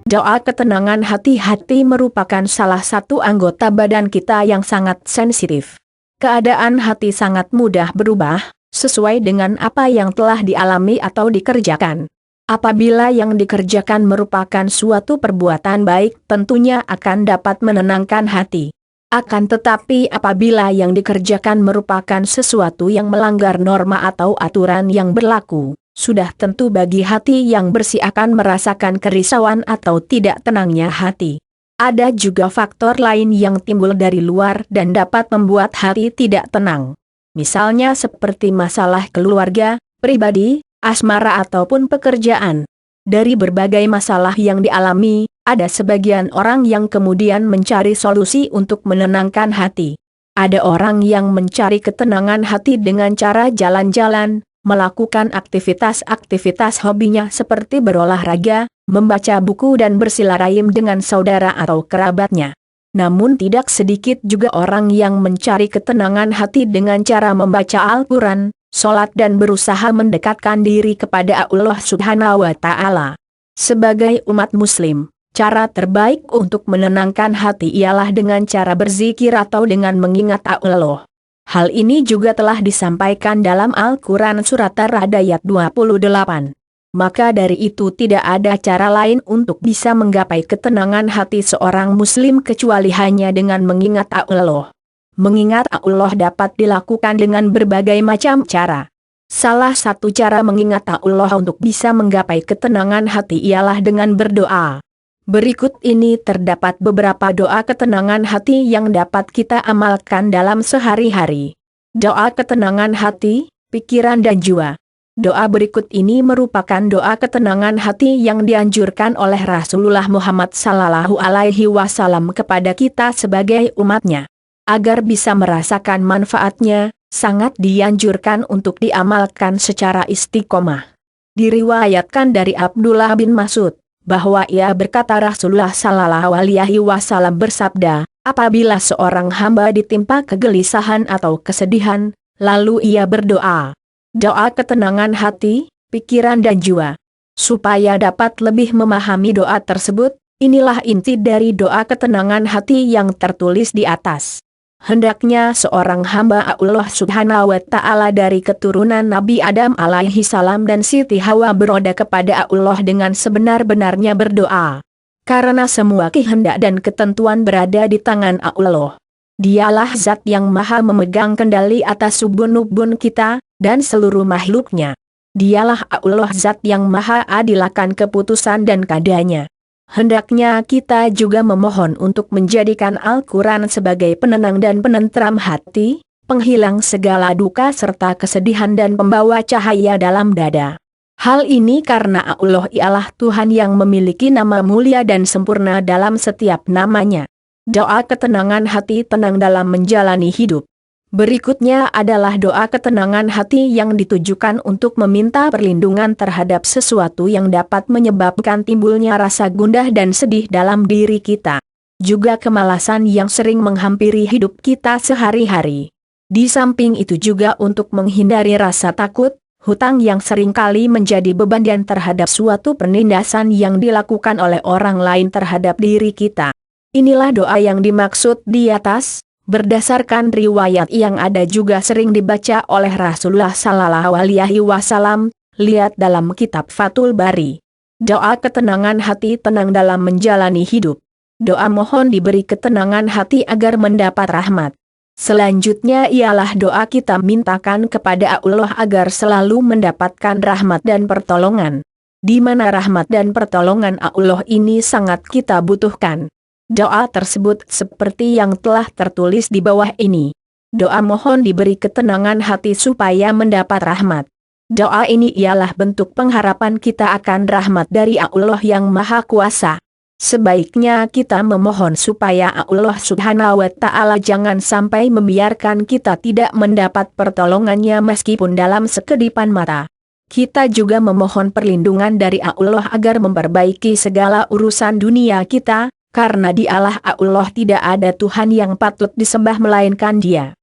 Doa ketenangan hati merupakan salah satu anggota badan kita yang sangat sensitif. Keadaan hati sangat mudah berubah, sesuai dengan apa yang telah dialami atau dikerjakan. Apabila yang dikerjakan merupakan suatu perbuatan baik, tentunya akan dapat menenangkan hati. Akan tetapi apabila yang dikerjakan merupakan sesuatu yang melanggar norma atau aturan yang berlaku, sudah tentu bagi hati yang bersih akan merasakan kerisauan atau tidak tenangnya hati. Ada juga faktor lain yang timbul dari luar dan dapat membuat hati tidak tenang. Misalnya seperti masalah keluarga, pribadi, asmara ataupun pekerjaan. Dari berbagai masalah yang dialami, ada sebagian orang yang kemudian mencari solusi untuk menenangkan hati. Ada orang yang mencari ketenangan hati dengan cara jalan-jalan, melakukan aktivitas-aktivitas hobinya seperti berolahraga, membaca buku dan bersilaturahim dengan saudara atau kerabatnya. Namun tidak sedikit juga orang yang mencari ketenangan hati dengan cara membaca Al-Quran, sholat dan berusaha mendekatkan diri kepada Allah Subhanahu wa Ta'ala. Sebagai umat Muslim, cara terbaik untuk menenangkan hati ialah dengan cara berzikir atau dengan mengingat Allah. Hal ini juga telah disampaikan dalam Al-Quran Surat Ar-Ra'd ayat 28. Maka dari itu tidak ada cara lain untuk bisa menggapai ketenangan hati seorang Muslim kecuali hanya dengan mengingat Allah. Mengingat Allah dapat dilakukan dengan berbagai macam cara. Salah satu cara mengingat Allah untuk bisa menggapai ketenangan hati ialah dengan berdoa. Berikut ini terdapat beberapa doa ketenangan hati yang dapat kita amalkan dalam sehari-hari. Doa ketenangan hati, pikiran dan jiwa. Doa berikut ini merupakan doa ketenangan hati yang dianjurkan oleh Rasulullah Muhammad SAW kepada kita sebagai umatnya. Agar bisa merasakan manfaatnya, sangat dianjurkan untuk diamalkan secara istiqomah. Diriwayatkan dari Abdullah bin Mas'ud bahwa ia berkata Rasulullah SAW bersabda, apabila seorang hamba ditimpa kegelisahan atau kesedihan, lalu ia berdoa. Doa ketenangan hati, pikiran dan jiwa. Supaya dapat lebih memahami doa tersebut, inilah inti dari doa ketenangan hati yang tertulis di atas. Hendaknya seorang hamba Allah Subhanahu wa Ta'ala dari keturunan Nabi Adam alaihi salam dan Siti Hawa beroda kepada Allah dengan sebenar-benarnya berdoa. Karena semua kehendak dan ketentuan berada di tangan Allah. Dialah zat yang maha memegang kendali atas ubun-ubun kita, dan seluruh makhluknya. Dialah Allah zat yang maha adil akan keputusan dan keadaannya. Hendaknya kita juga memohon untuk menjadikan Al-Quran sebagai penenang dan penentram hati, penghilang segala duka serta kesedihan dan pembawa cahaya dalam dada. Hal ini karena Allah ialah Tuhan yang memiliki nama mulia dan sempurna dalam setiap namanya. Doa ketenangan hati tenang dalam menjalani hidup. Berikutnya adalah doa ketenangan hati yang ditujukan untuk meminta perlindungan terhadap sesuatu yang dapat menyebabkan timbulnya rasa gundah dan sedih dalam diri kita. Juga kemalasan yang sering menghampiri hidup kita sehari-hari. Di samping itu juga untuk menghindari rasa takut, hutang yang seringkali menjadi beban dan terhadap suatu penindasan yang dilakukan oleh orang lain terhadap diri kita. Inilah doa yang dimaksud di atas. Berdasarkan riwayat yang ada juga sering dibaca oleh Rasulullah SAW, lihat dalam kitab Fathul Bari. Doa ketenangan hati tenang dalam menjalani hidup. Doa mohon diberi ketenangan hati agar mendapat rahmat. Selanjutnya ialah doa kita mintakan kepada Allah agar selalu mendapatkan rahmat dan pertolongan. Di mana rahmat dan pertolongan Allah ini sangat kita butuhkan. Doa tersebut seperti yang telah tertulis di bawah ini. Doa mohon diberi ketenangan hati supaya mendapat rahmat. Doa ini ialah bentuk pengharapan kita akan rahmat dari Allah yang Maha Kuasa. Sebaiknya kita memohon supaya Allah Subhanahu wa Ta'ala jangan sampai membiarkan kita tidak mendapat pertolongannya meskipun dalam sekedipan mata. Kita juga memohon perlindungan dari Allah agar memperbaiki segala urusan dunia kita. Karena dialah Allah tidak ada Tuhan yang patut disembah melainkan Dia.